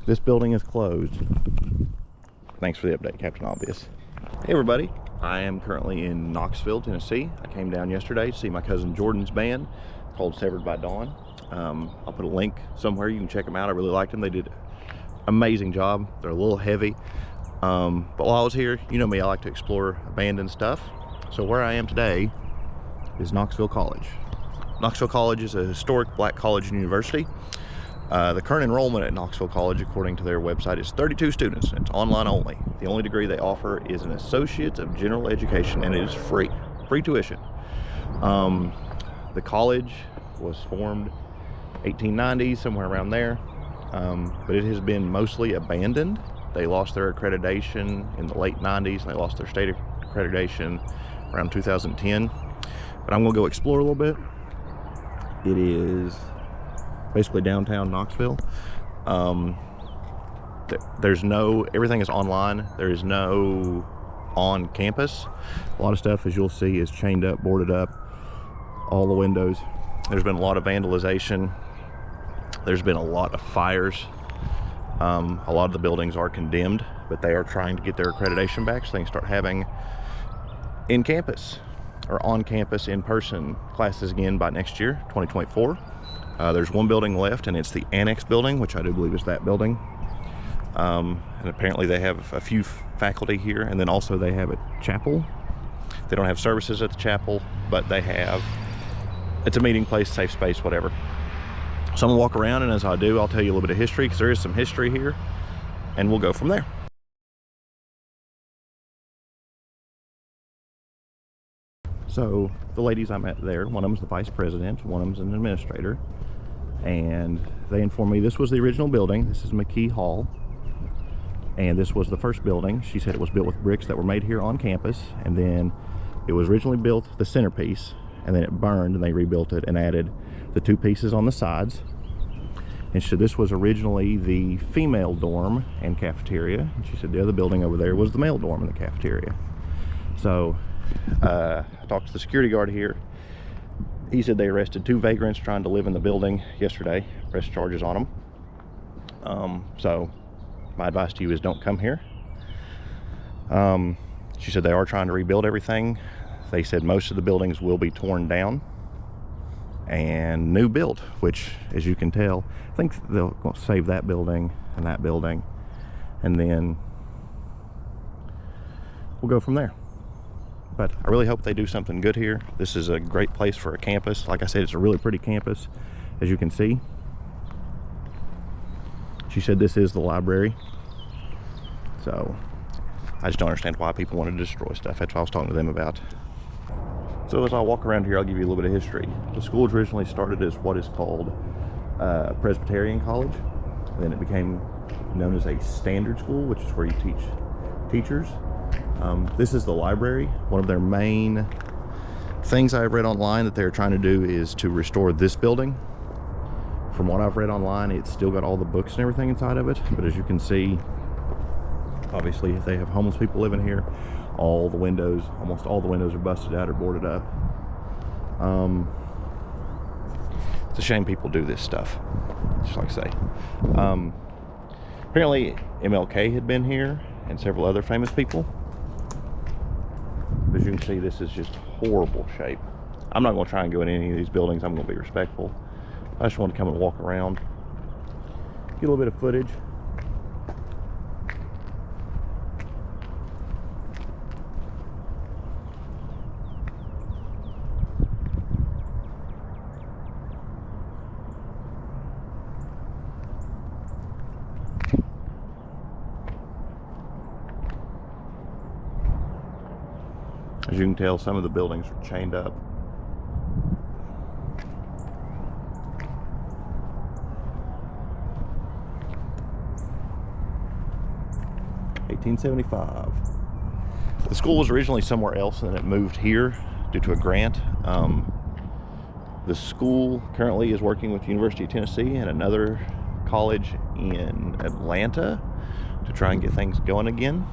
This building is closed. Thanks for the update, Captain Obvious. Hey everybody, I am currently in Knoxville, Tennessee. I came down yesterday to see my cousin Jordan's band called Severed by Dawn. I'll put a link somewhere, you can check them out. I really liked them. They did an amazing job. They're a little heavy, but while I was here, you know me, I like to explore abandoned stuff. So where I am today is Knoxville College. Knoxville College is a historic black college and university. The current enrollment at Knoxville College, according to their website, is 32 students. It's online only. The only degree they offer is an Associate's of General Education, and it is free tuition. The college was formed 1890s, somewhere around there, but it has been mostly abandoned. They lost their accreditation in the late 90s, and they lost their state accreditation around 2010. But I'm gonna go explore a little bit. It is basically downtown Knoxville. There's no, everything is online. There is no on campus. A lot of stuff, as you'll see, is chained up, boarded up, all the windows. There's been a lot of vandalization. There's been a lot of fires. A lot of the buildings are condemned, but they are trying to get their accreditation back so they can start having in campus or on campus in-person classes again by next year, 2024. There's one building left, and it's the annex building, which I do believe is that building. And apparently they have a few faculty here, and then also they have a chapel. They don't have services at the chapel, but they have, it's a meeting place, safe space, whatever. So I'm gonna walk around, and as I do, I'll tell you a little bit of history, because there is some history here, and we'll go from there. So the ladies I met there, one of them's the vice president, one of them's an administrator, and they informed me this was the original building. This is McKee Hall, and this was the first building. She said it was built with bricks that were made here on campus, and then it was originally built the centerpiece, and then it burned, and they rebuilt it and added the two pieces on the sides. And she said this was originally the female dorm and cafeteria, and she said the other building over there was the male dorm and the cafeteria. So I talked to the security guard here. He said they arrested 2 vagrants trying to live in the building yesterday, pressed charges on them. So my advice to you is don't come here. She said they are trying to rebuild everything. They said most of the buildings will be torn down and new built, which, as you can tell, I think they'll save that building, and then we'll go from there. But I really hope they do something good here. This is a great place for a campus. Like I said, it's a really pretty campus, as you can see. She said this is the library. So I just don't understand why people want to destroy stuff. That's what I was talking to them about. So as I walk around here, I'll give you a little bit of history. The school originally started as what is called Presbyterian College. And then it became known as a standard school, which is where you teach teachers. This is the library. One of their main things I've read online that they're trying to do is to restore this building. From what I've read online, it's still got all the books and everything inside of it, but as you can see, obviously they have homeless people living here. All the windows, almost all the windows are busted out or boarded up. It's a shame people do this stuff, just like I say. Apparently MLK had been here and several other famous people. As you can see, this is just horrible shape. I'm not going to try and go in any of these buildings. I'm going to be respectful. I just want to come and walk around, get a little bit of footage. As you can tell, some of the buildings are chained up. $1875. The school was originally somewhere else, and then it moved here due to a grant. The school currently is working with the University of Tennessee and another college in Atlanta to try and get things going again.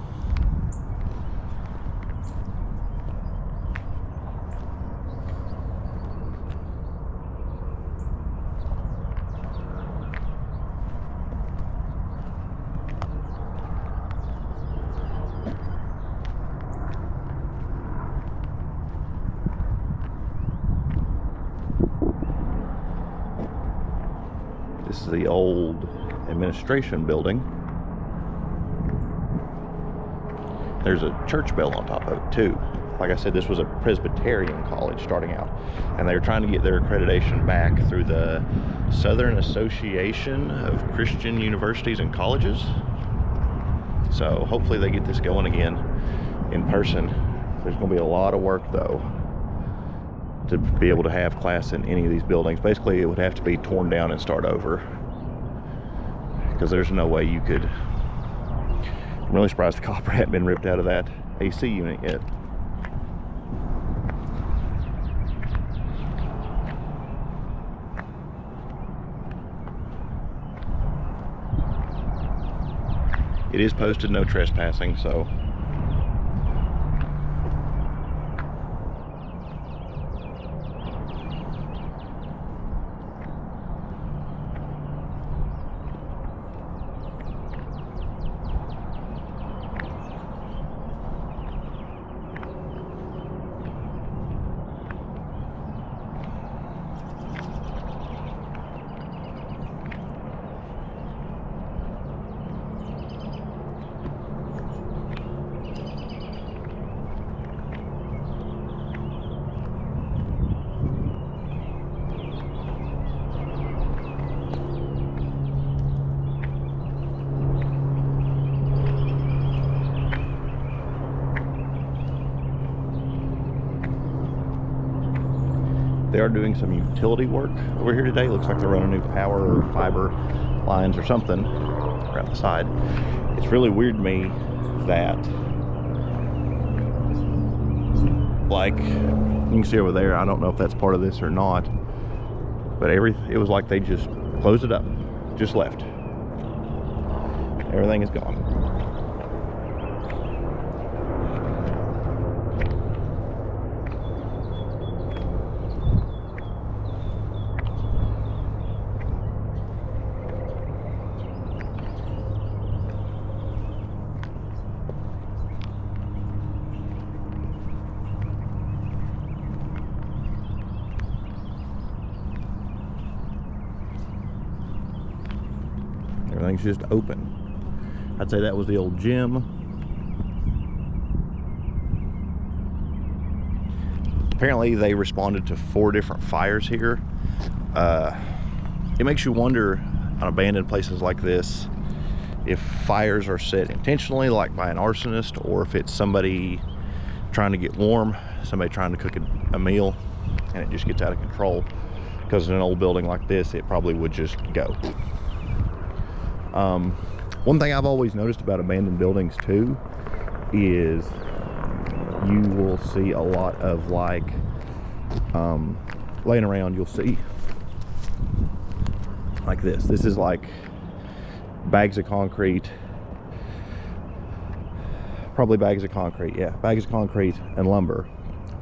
This is the old administration building. There's a church bell on top of it too. Like I said, this was a Presbyterian college starting out, and they were trying to get their accreditation back through the Southern Association of Christian Universities and Colleges. So hopefully they get this going again in person. There's going to be a lot of work though to be able to have class in any of these buildings. Basically, it would have to be torn down and start over, because there's no way you could. I'm really surprised the copper hadn't been ripped out of that AC unit yet. It is posted no trespassing, so they are doing some utility work over here today. Looks like they're running new power or fiber lines or something around the side. It's really weird to me that, like, you can see over there, I don't know if that's part of this or not, but it was like they just closed it up, just left. Everything is gone. Everything's just open. I'd say that was the old gym. Apparently they responded to 4 different fires here. It makes you wonder on abandoned places like this if fires are set intentionally, like by an arsonist, or if it's somebody trying to get warm, somebody trying to cook a meal, and it just gets out of control. Because in an old building like this, it probably would just go. One thing I've always noticed about abandoned buildings too is you will see a lot of, like, laying around, you'll see like this. This is like bags of concrete, probably bags of concrete, yeah, bags of concrete and lumber,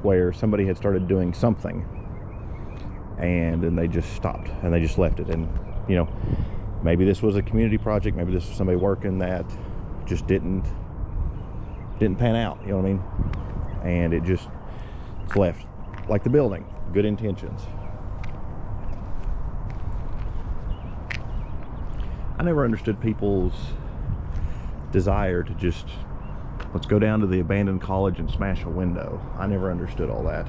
where somebody had started doing something and then they just stopped and they just left it. And, you know, maybe this was a community project, maybe this was somebody working that just didn't pan out, you know what I mean? And it's left, like the building, good intentions. I never understood people's desire to just, let's go down to the abandoned college and smash a window. I never understood all that.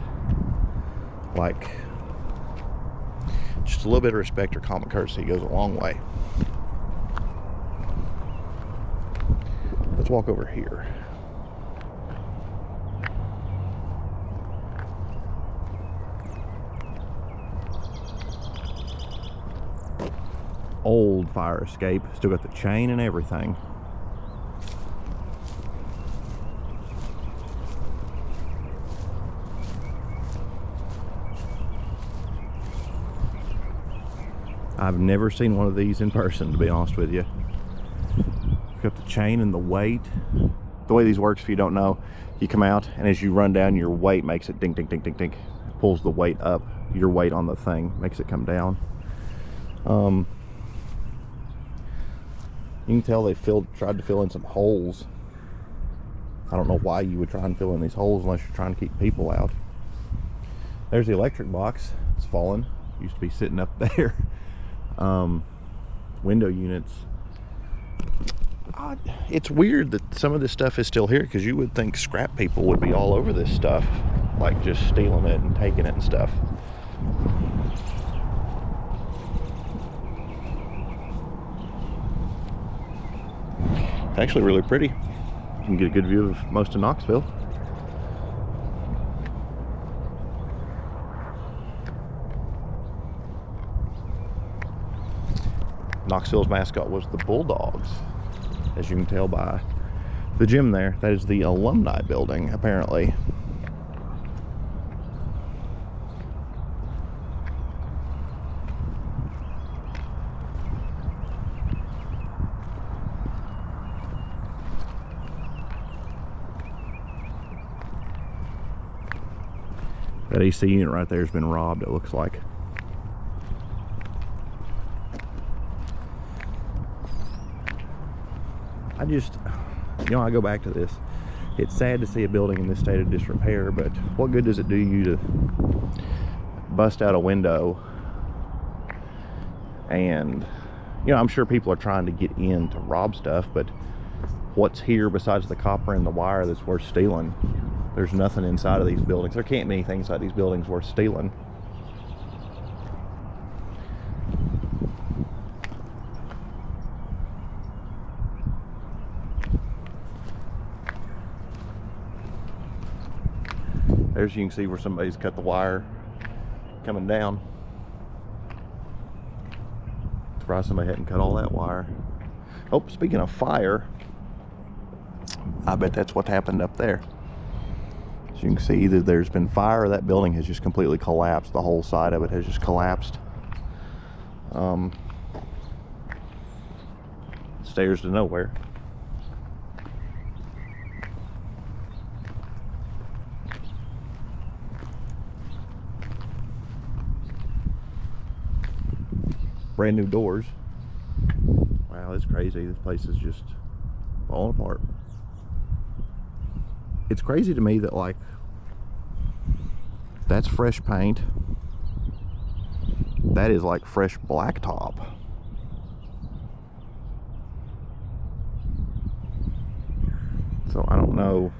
Like, just a little bit of respect or common courtesy goes a long way. Let's walk over here. Old fire escape, still got the chain and everything. I've never seen one of these in person, to be honest with you. Got the chain and the weight. The way these works, if you don't know, you come out and as you run down, your weight makes it ding, ding, ding, ding, ding. It pulls the weight up, your weight on the thing makes it come down. You can tell they tried to fill in some holes. I don't know why you would try and fill in these holes unless you're trying to keep people out. There's the electric box. It's fallen. Used to be sitting up there. window units. It's weird that some of this stuff is still here, because you would think scrap people would be all over this stuff, like just stealing it and taking it and stuff. It's actually really pretty. You can get a good view of most of Knoxville. Knoxville's mascot was the Bulldogs, as you can tell by the gym there. That is the alumni building, apparently. That AC unit right there has been robbed, it looks like. I go back to this. It's sad to see a building in this state of disrepair, but what good does it do you to bust out a window? And, I'm sure people are trying to get in to rob stuff, but what's here besides the copper and the wire that's worth stealing? There's nothing inside of these buildings. There can't be anything inside these buildings worth stealing. There's, you can see where somebody's cut the wire coming down. Surprised somebody hadn't cut all that wire. Oh, speaking of fire, I bet that's what happened up there. So you can see either there's been fire or that building has just completely collapsed. The whole side of it has just collapsed. Stairs to nowhere. Brand new doors. Wow, it's crazy. This place is just falling apart. It's crazy to me that, like, that's fresh paint. That is like fresh blacktop. So I don't know.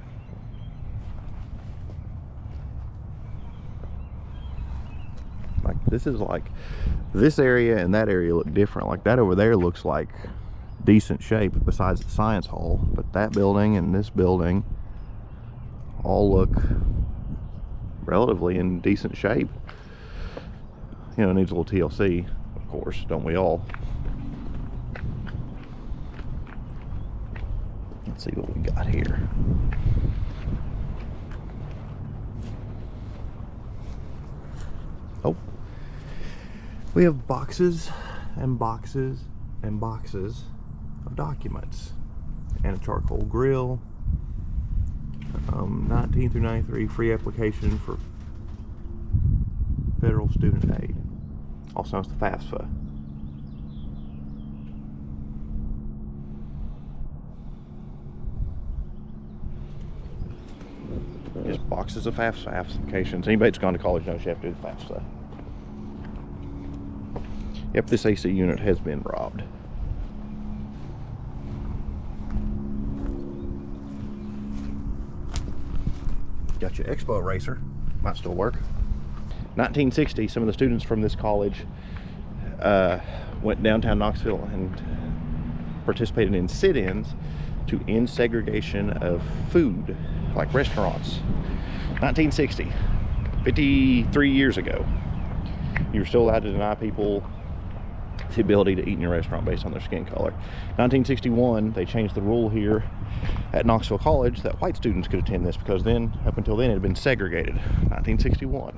Like, this is like, this area and that area look different. Like, that over there looks like decent shape besides the science hall, but that building and this building all look relatively in decent shape. It needs a little TLC, of course, don't we all? Let's see what we got here. Oh, we have boxes and boxes and boxes of documents and a charcoal grill. 19 through 93 free application for federal student aid, also known as the FAFSA. Just boxes of FAFSA applications. Anybody that's gone to college knows you have to do the FAFSA. Yep, this AC unit has been robbed. Got your Expo eraser, might still work. 1960, some of the students from this college went downtown Knoxville and participated in sit-ins to end segregation of food, like restaurants. 1960, 53 years ago. You were still allowed to deny people the ability to eat in your restaurant based on their skin color. 1961, they changed the rule here at Knoxville College that white students could attend this, because then, up until then, it had been segregated. 1961.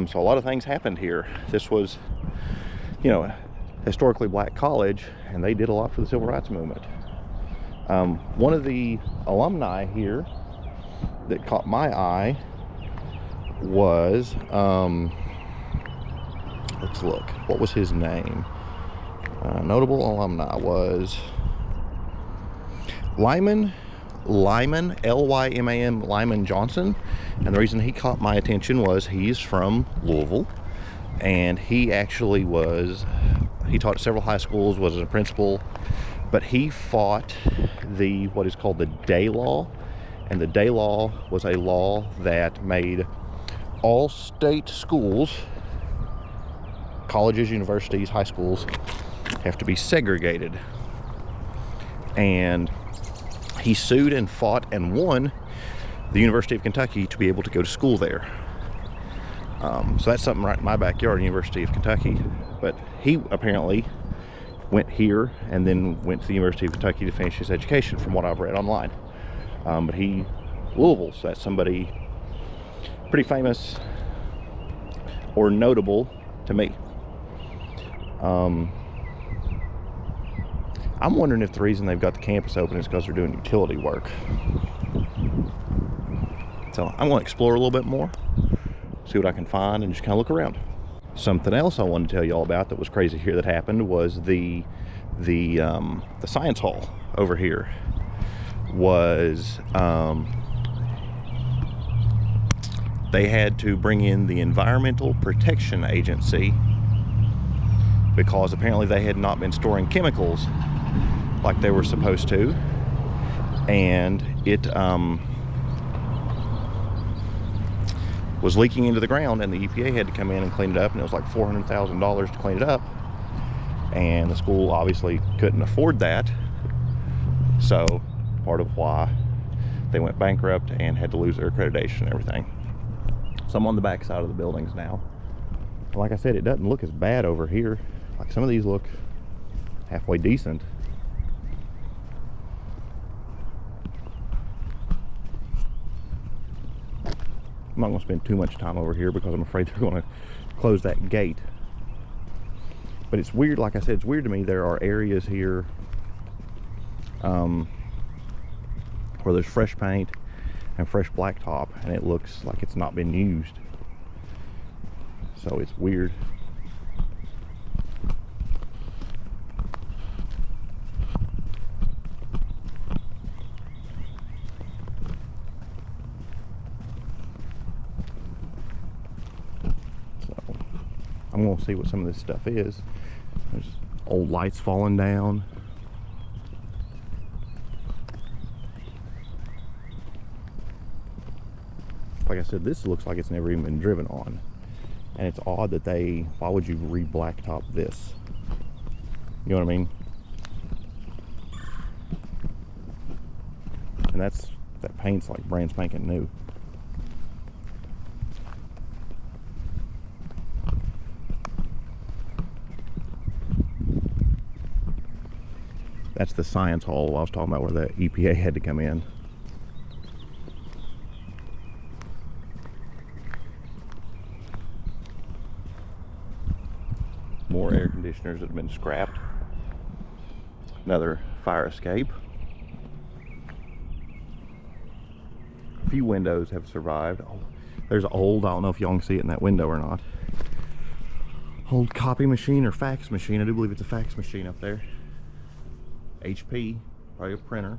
So a lot of things happened here. This was, a historically black college, and they did a lot for the civil rights movement. One of the alumni here that caught my eye was, let's look, what was his name? Notable alumni was Lyman, L-Y-M-A-N, Lyman Johnson. And the reason he caught my attention was he's from Louisville, and he actually was He taught at several high schools, was a principal, but he fought what is called the Day Law. And the Day Law was a law that made all state schools, colleges, universities, high schools, have to be segregated. And he sued and fought and won the University of Kentucky to be able to go to school there. So that's something right in my backyard, University of Kentucky. But he apparently went here and then went to the University of Kentucky to finish his education, from what I've read online. But Louisville, so that's somebody pretty famous or notable to me. I'm wondering if the reason they've got the campus open is because they're doing utility work. So I'm going to explore a little bit more, see what I can find, and just kind of look around. Something else I wanted to tell you all about that was crazy here that happened was the science hall over here was they had to bring in the Environmental Protection Agency because apparently they had not been storing chemicals like they were supposed to, and it was leaking into the ground, and the EPA had to come in and clean it up, and it was like $400,000 to clean it up, and the school obviously couldn't afford that, so part of why they went bankrupt and had to lose their accreditation and everything. So I'm on the back side of the buildings now. Like I said, it doesn't look as bad over here. Like some of these look halfway decent. I'm not going to spend too much time over here because I'm afraid they're going to close that gate. But it's weird, like I said, it's weird to me. There are areas here where there's fresh paint and fresh blacktop, and it looks like it's not been used. So it's weird. I'm going to see what some of this stuff is. There's old lights falling down. Like I said, this looks like it's never even been driven on. And it's odd that why would you re-blacktop this? You know what I mean? And that paint's like brand spanking new. That's the science hall I was talking about, where the EPA had to come in. More air conditioners that have been scrapped. Another fire escape. A few windows have survived. Oh, there's an old, I don't know if y'all can see it in that window or not, old copy machine or fax machine. I do believe it's a fax machine up there. HP, probably a printer.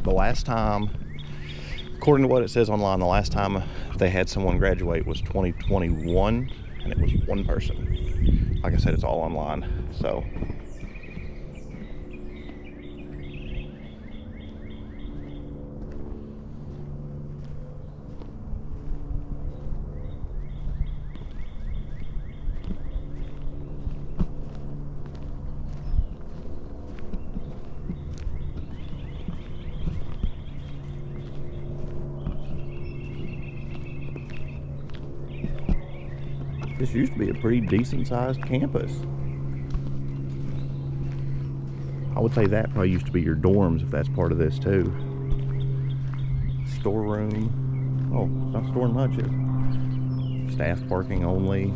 The last time, according to what it says online, the last time they had someone graduate was 2021, and it was one person. Like I said, it's all online, so. This used to be a pretty decent sized campus. I would say that probably used to be your dorms, if that's part of this too. Storeroom. Oh, it's not storing much. It's staff parking only.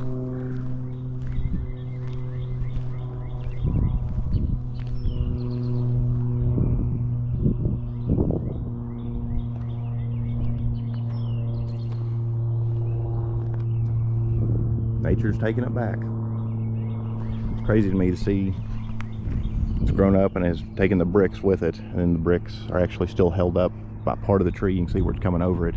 Nature's taking it back. It's crazy to me to see it's grown up and has taken the bricks with it, and then the bricks are actually still held up by part of the tree. You can see where it's coming over it.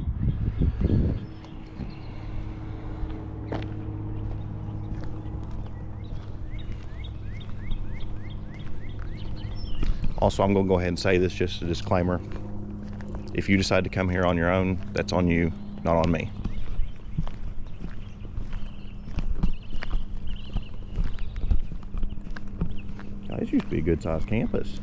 Also, I'm going to go ahead and say this, just a disclaimer. If you decide to come here on your own, that's on you, not on me. God, this used to be a good sized campus.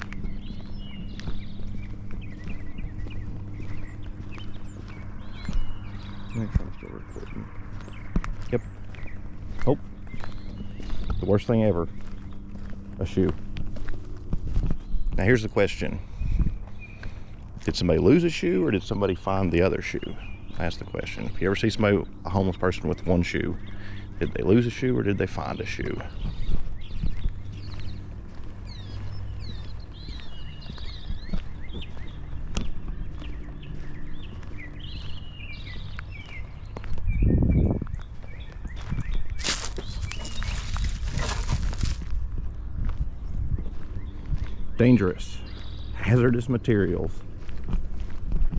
Make sure I'm still recording. Yep. Oh. The worst thing ever. A shoe. Now here's the question. Did somebody lose a shoe or did somebody find the other shoe? That's the question. If you ever see somebody, a homeless person with one shoe, did they lose a shoe or did they find a shoe? Dangerous, hazardous materials.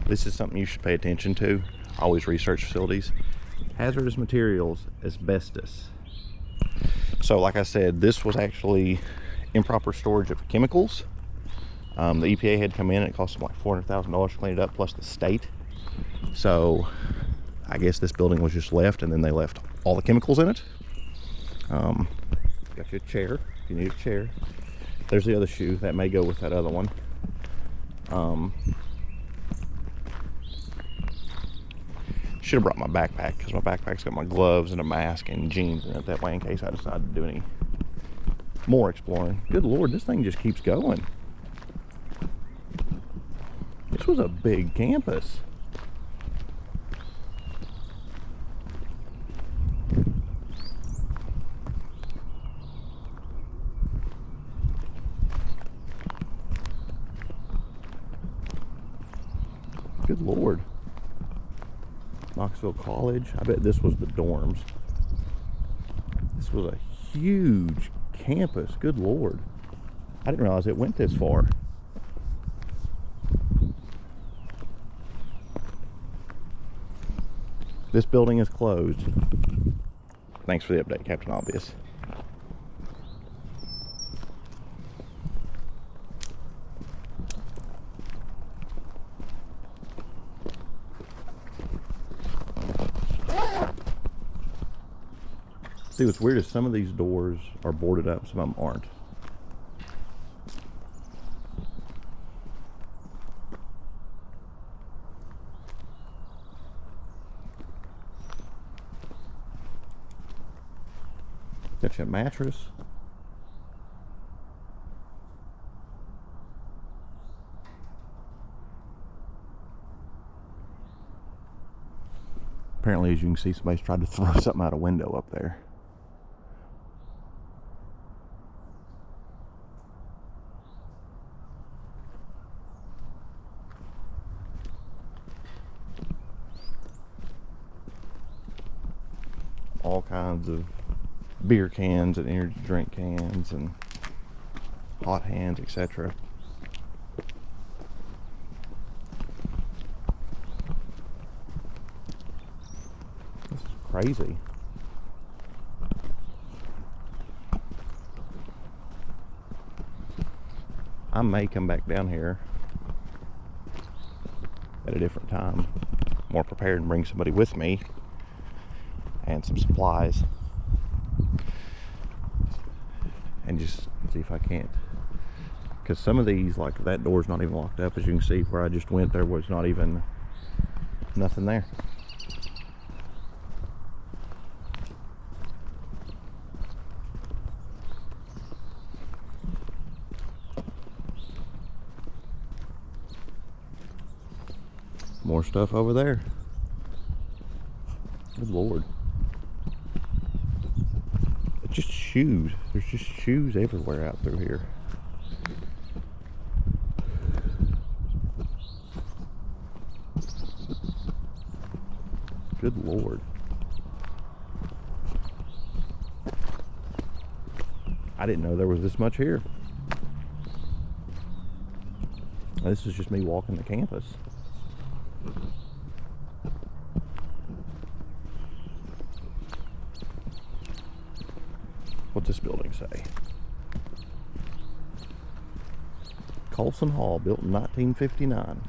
This is something you should pay attention to. Always research facilities. Hazardous materials, asbestos. So like I said, this was actually improper storage of chemicals. The EPA had come in and it cost them like $400,000 to clean it up, plus the state. So I guess this building was just left, and then they left all the chemicals in it. Got you a chair if you need a chair. There's the other shoe that may go with that other one. Should have brought my backpack, because my backpack's got my gloves and a mask and jeans in it, that way in case I decide to do any more exploring. Good Lord, this thing just keeps going. This was a big campus. Good Lord. Knoxville College. I bet this was the dorms. This was a huge campus. Good Lord. I didn't realize it went this far. This building is closed. Thanks for the update, Captain Obvious. See, what's weird is some of these doors are boarded up, some of them aren't. Got you a mattress. Apparently, as you can see, somebody's tried to throw something out a window up there. All kinds of beer cans and energy drink cans and hot hands, etc. This is crazy. I may come back down here at a different time, more prepared, and bring somebody with me and some supplies, and just see if I can't, because some of these, like that door's not even locked up. As you can see, where I just went, there was not even nothing there. More stuff over there. Good Lord. It's just shoes. There's just shoes everywhere out through here. Good Lord. I didn't know there was this much here. This is just me walking the campus. What's this building say? Colson Hall, built in 1959.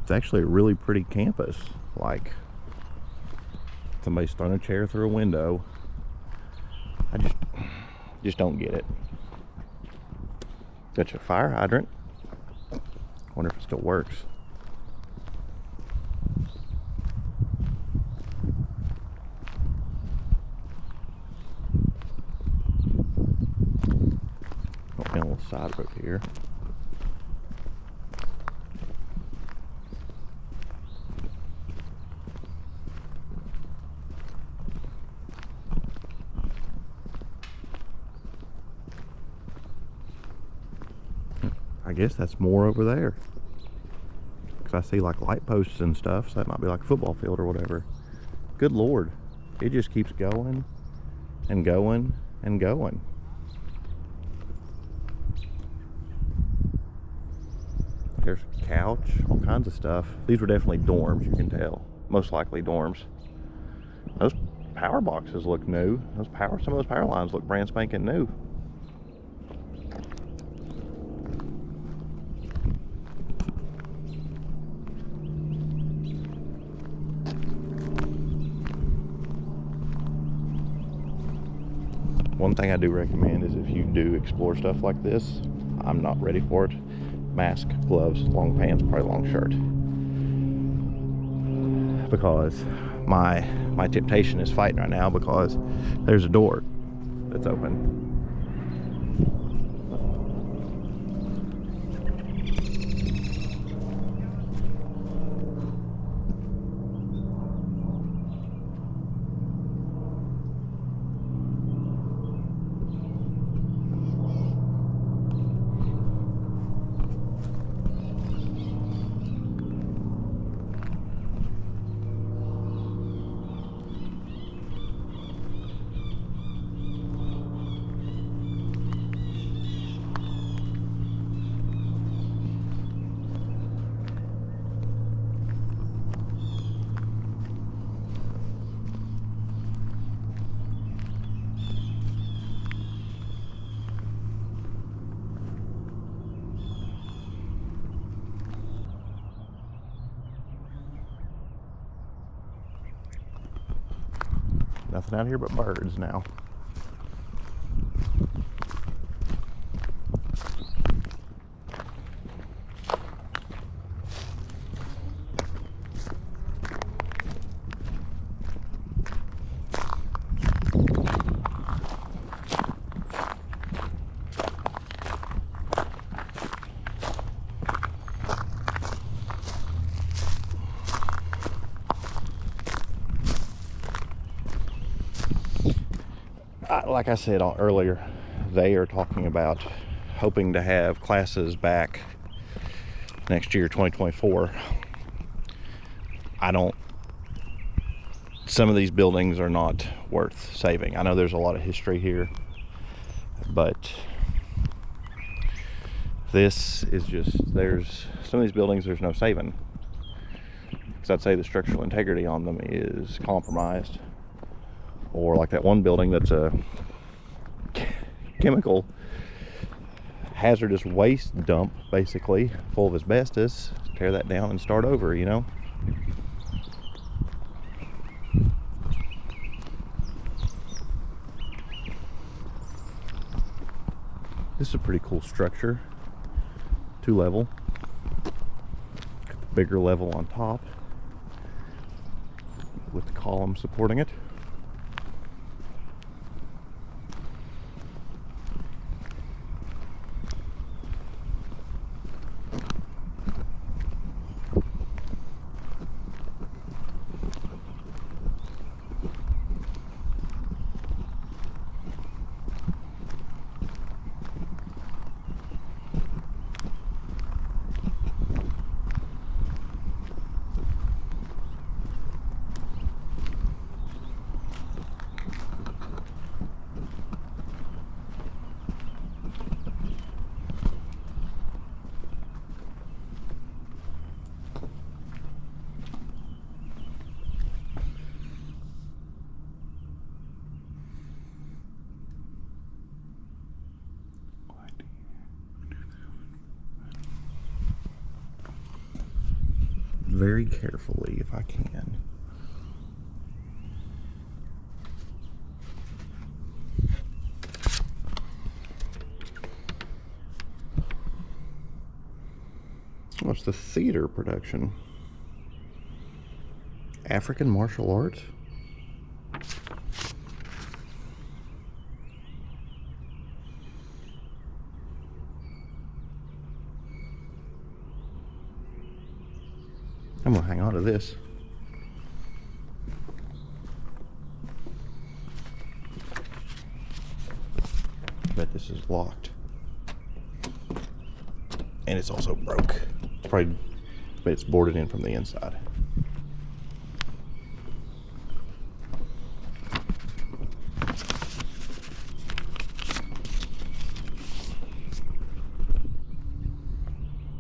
It's actually a really pretty campus. Like, somebody's thrown a chair through a window. I just don't get it. Got your fire hydrant. Wonder if it still works. Got me a little side road here. I guess that's more over there. Because I see like light posts and stuff, so that might be like a football field or whatever. Good Lord. It just keeps going and going and going. There's a couch, all kinds of stuff. These were definitely dorms, you can tell. Most likely dorms. Those power boxes look new. Some of those power lines look brand spanking new. One thing I do recommend is if you do explore stuff like this, I'm not ready for it. Mask, gloves, long pants, probably long shirt. Because my temptation is fighting right now because there's a door that's open. Nothing out here but birds now. Like I said earlier, they are talking about hoping to have classes back next year, 2024. Some of these buildings are not worth saving. I know there's a lot of history here, but this is just, some of these buildings there's no saving. Because I'd say the structural integrity on them is compromised. Or like that one building that's a chemical hazardous waste dump, basically, full of asbestos. Tear that down and start over, you know? This is a pretty cool structure. 2-level. Got the bigger level on top with the column supporting it. very carefully if I can. What's the theater production? African martial arts? I'm gonna hang on to this. I bet this is locked. And it's also broke. It's probably, but it's boarded in from the inside.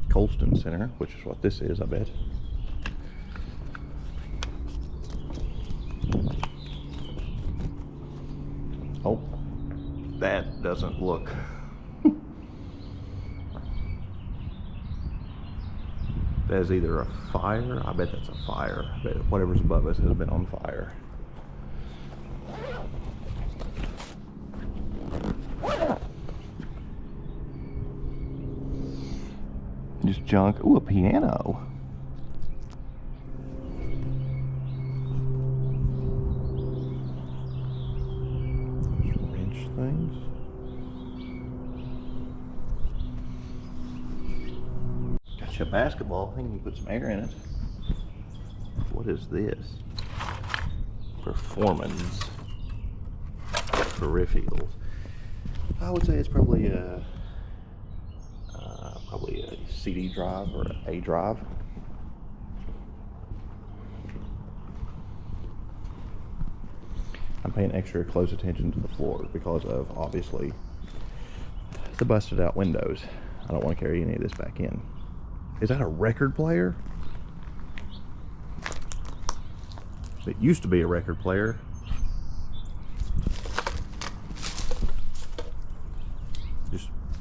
Colston Center, which is what this is, I bet. Oh, that doesn't look. That is either a fire. I bet that's a fire. I bet whatever's above us has been on fire. Just junk. Ooh, a piano. Wrench things. Got you a basketball. I think you can put some air in it. What is this? Performance peripherals. I would say it's probably a CD drive or a drive. I'm paying extra close attention to the floor because of, obviously, the busted out windows. I don't want to carry any of this back in. Is that a record player? It used to be a record player.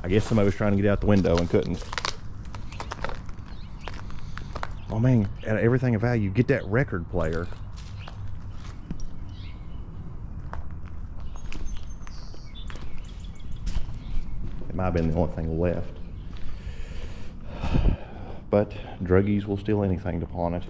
I guess somebody was trying to get out the window and couldn't. Oh man, at everything of value, get that record player. It might have been the only thing left. But druggies will steal anything to pawn it.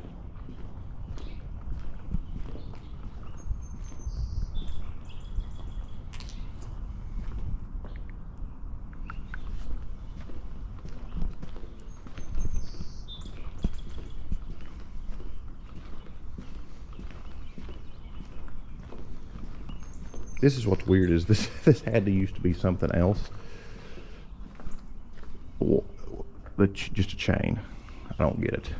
This is what's weird is this had to used to be something else. But just a chain. I don't get it.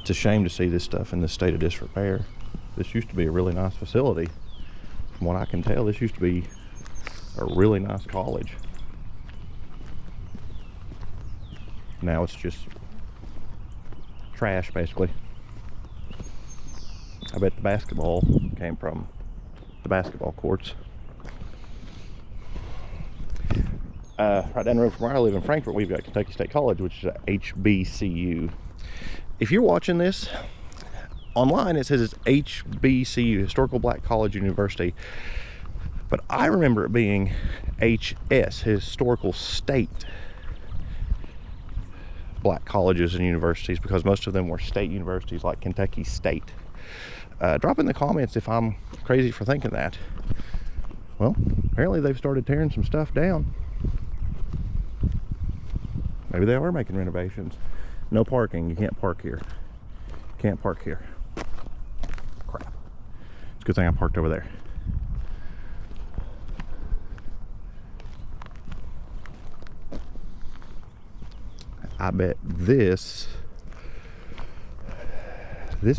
It's a shame to see this stuff in this state of disrepair. This used to be a really nice facility. From what I can tell, this used to be a really nice college. Now it's just trash, basically. I bet the basketball came from the basketball courts. Right down the road from where I live in Frankfort, we've got Kentucky State College, which is a HBCU. If you're watching this online, it says it's HBCU, Historical Black College University, but I remember it being HS, Historical State Black colleges and universities, because most of them were state universities like Kentucky State. Drop in the comments if I'm crazy for thinking that. Well, apparently they've started tearing some stuff down. Maybe they are making renovations. No parking. You can't park here. Can't park here. Crap. It's a good thing I parked over there. I bet this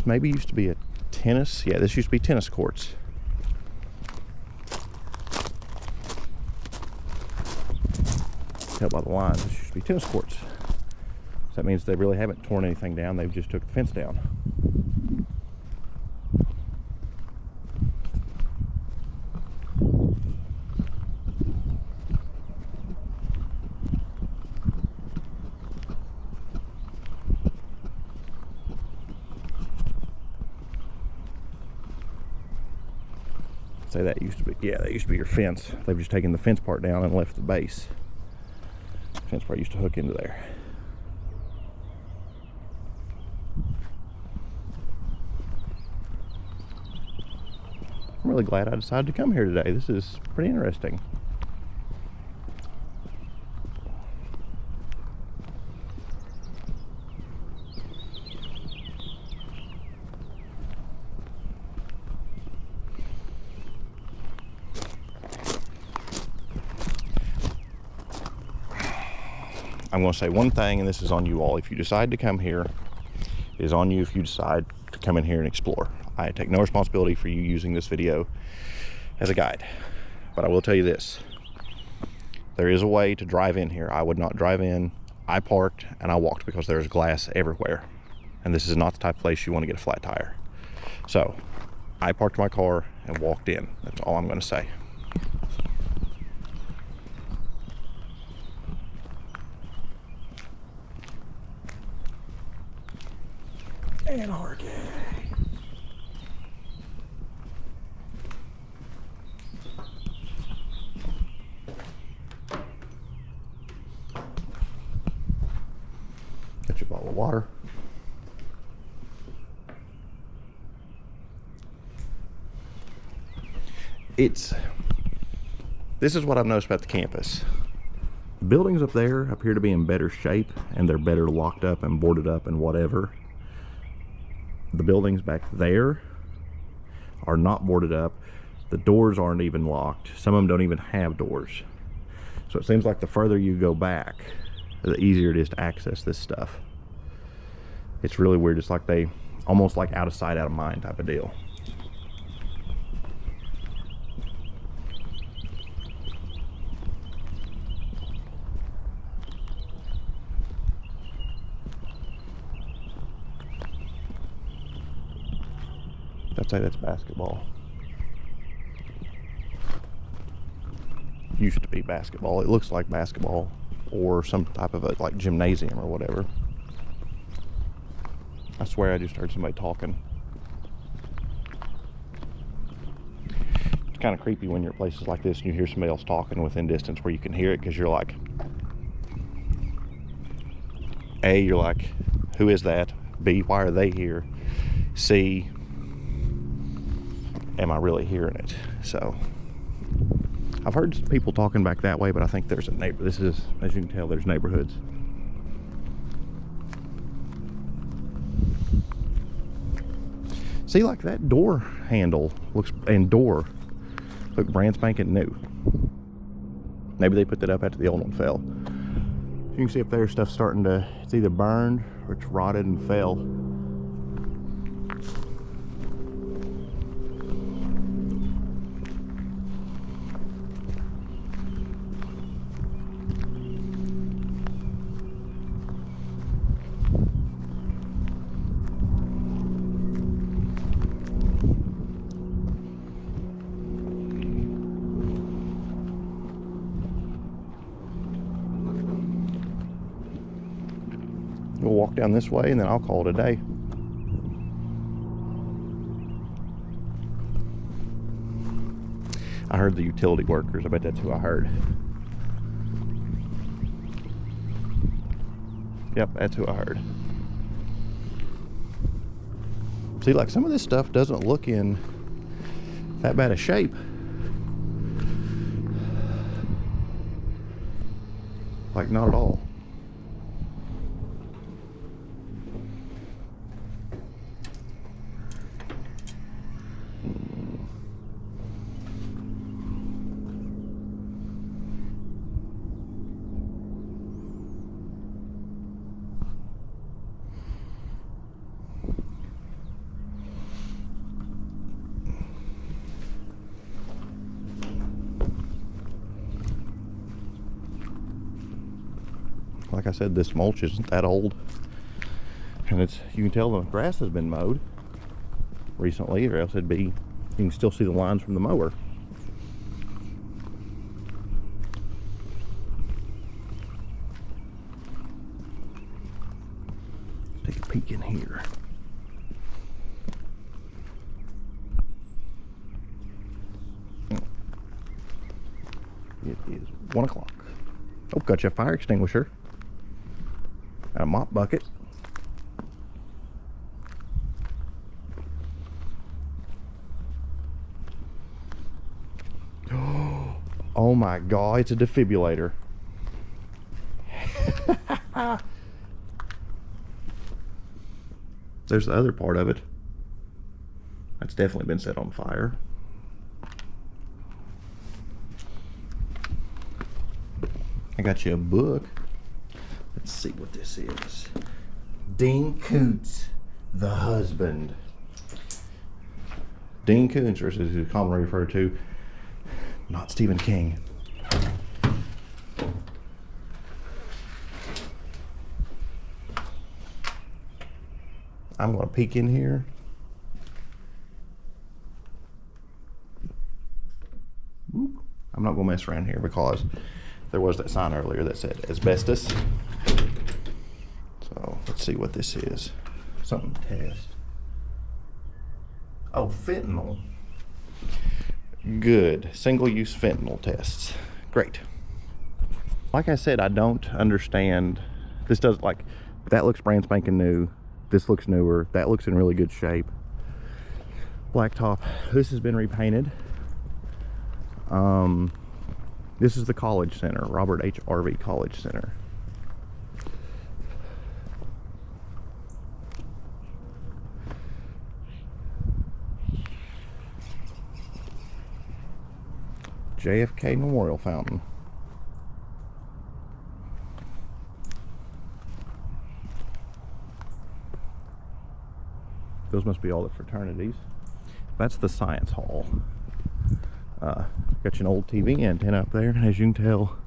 maybe used to be a tennis. Yeah, this used to be tennis courts. Tell by the lines, this used to be tennis courts. So that means they really haven't torn anything down. They've just took the fence down. Say that used to be, yeah, that used to be your fence. They've just taken the fence part down and left the base. The fence part used to hook into there. I'm really glad I decided to come here today. This is pretty interesting. I'm going to say one thing, and this is on you all. If you decide to come here, it is on you if you decide to come in here and explore. I take no responsibility for you using this video as a guide. But I will tell you this. There is a way to drive in here. I would not drive in. I parked and I walked because there's glass everywhere. And this is not the type of place you want to get a flat tire. So, I parked my car and walked in. That's all I'm going to say. Anarchy. Get your bottle of water. This is what I've noticed about the campus. The buildings up there appear to be in better shape, and they're better locked up and boarded up and whatever. The buildings back there are not boarded up. The doors aren't even locked. Some of them don't even have doors. So it seems like the further you go back, the easier it is to access this stuff. It's really weird. It's like they almost like out of sight, out of mind type of deal. I'd say that's basketball. Used to be basketball. It looks like basketball or some type of a like gymnasium or whatever. I swear I just heard somebody talking. It's kind of creepy when you're at places like this and you hear somebody else talking within distance where you can hear it, because you're like, A, you're like, who is that? B, why are they here? C, am I really hearing it? So I've heard people talking back that way, but I think there's a neighbor. This is, as you can tell, there's neighborhoods. See, like that door handle looks, and door look brand spanking new. Maybe they put that up after the old one fell. You can see up there stuff's starting to, it's either burned or it's rotted and fell. We'll walk down this way and then I'll call it a day. I heard the utility workers. I bet that's who I heard. Yep, that's who I heard. See, like some of this stuff doesn't look in that bad a shape. Like, not at all. Like I said, this mulch isn't that old, and it's, you can tell the grass has been mowed recently, or else it'd be, you can still see the lines from the mower. Take a peek in here. is 1 o'clock. Oh, got you a fire extinguisher. And a mop bucket. Oh my God, it's a defibrillator. There's the other part of it. That's definitely been set on fire. I got you a book. Let's see what this is. Dean Koontz, the husband. Dean Koontz, or as he's commonly referred to, not Stephen King. I'm going to peek in here. I'm not going to mess around here because there was that sign earlier that said asbestos. So let's see what this is. Something to test. Oh, fentanyl. Good. Single-use fentanyl tests. Great. Like I said, I don't understand. This does, like, that looks brand spanking new. This looks newer. That looks in really good shape. Blacktop. This has been repainted. This is the College Center, Robert H. Arvey College Center. JFK Memorial Fountain. Those must be all the fraternities. That's the Science Hall. Got you an old TV antenna up there, and as you can tell,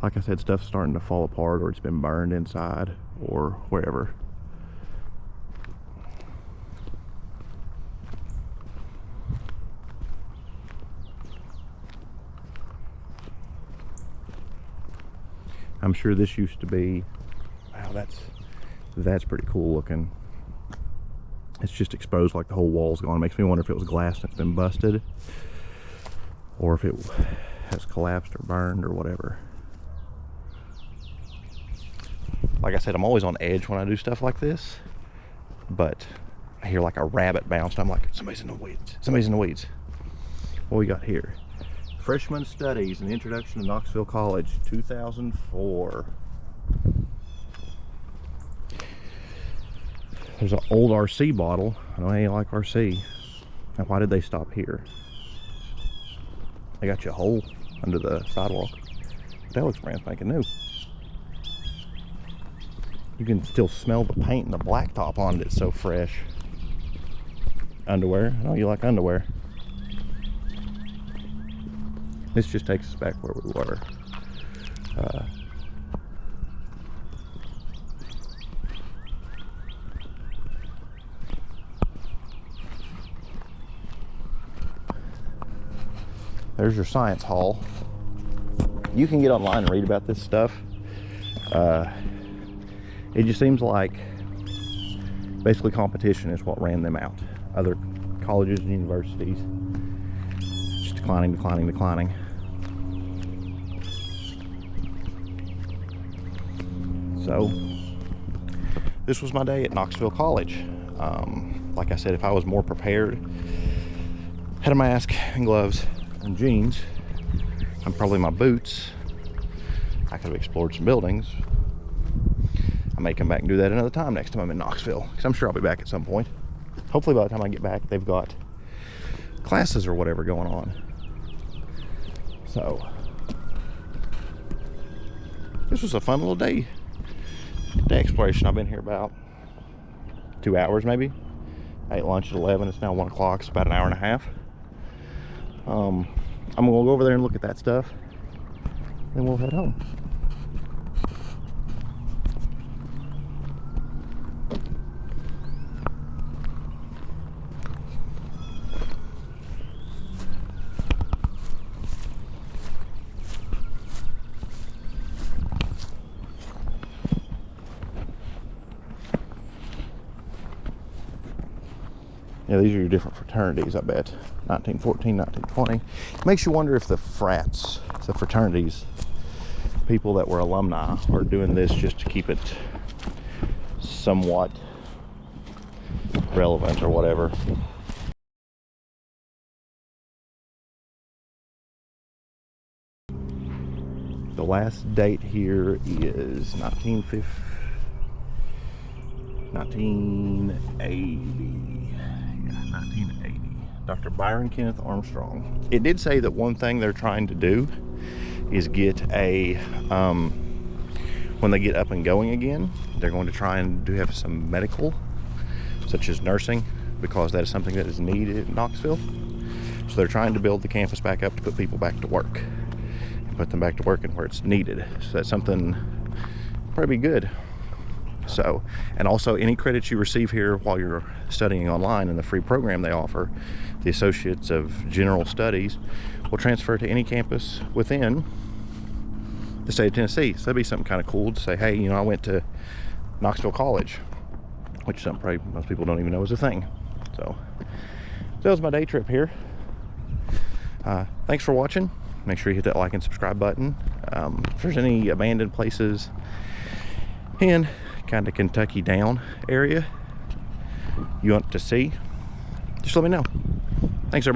like I said, stuff's starting to fall apart, or it's been burned inside, or wherever. I'm sure this used to be, wow, that's pretty cool looking. It's just exposed, like the whole wall's gone. It makes me wonder if it was glass that's been busted, or if it has collapsed or burned or whatever. Like I said, I'm always on edge when I do stuff like this, but I hear like a rabbit bounce, and I'm like, somebody's in the weeds. Somebody's in the weeds. What we got here? Freshman Studies, an Introduction to Knoxville College, 2004. There's an old RC bottle. I know you like RC. Now, why did they stop here? They got you a hole under the sidewalk. That looks brand spanking new. You can still smell the paint and the blacktop on it. It's so fresh. Underwear. I know you like underwear. This just takes us back where we were. There's your Science Hall. You can get online and read about this stuff. It just seems like basically competition is what ran them out. Other colleges and universities just declining. So this was my day at Knoxville College. Like I said, if I was more prepared, had a mask and gloves and jeans, and probably my boots, I could have explored some buildings. I may come back and do that another time next time I'm in Knoxville, because I'm sure I'll be back at some point. Hopefully by the time I get back, they've got classes or whatever going on. So this was a fun little day exploration. I've been here about 2 hours maybe. I ate lunch at 11. It's now 1 o'clock. It's about an hour and a half. I'm gonna go over there and look at that stuff, then we'll head home. Yeah, these are your different fraternities, I bet. 1914, 1920. Makes you wonder if the frats, the fraternities, people that were alumni are doing this just to keep it somewhat relevant or whatever. The last date here is 1980. Yeah, 1980. Dr. Byron Kenneth Armstrong. It did say that one thing they're trying to do is get a, when they get up and going again, they're going to try and have some medical, such as nursing, because that is something that is needed in Knoxville. So they're trying to build the campus back up to put people back to work. Put them back to working where it's needed. So that's something probably good. So, and also any credits you receive here while you're studying online in the free program they offer, the Associates of General Studies, will transfer to any campus within the state of Tennessee. So that'd be something kind of cool to say, hey, you know, I went to Knoxville College, which some probably most people don't even know is a thing. So that was my day trip here. Thanks for watching. Make sure you hit that like and subscribe button. If there's any abandoned places in kind of Kentucky down area you want to see, just let me know. Thanks, everybody.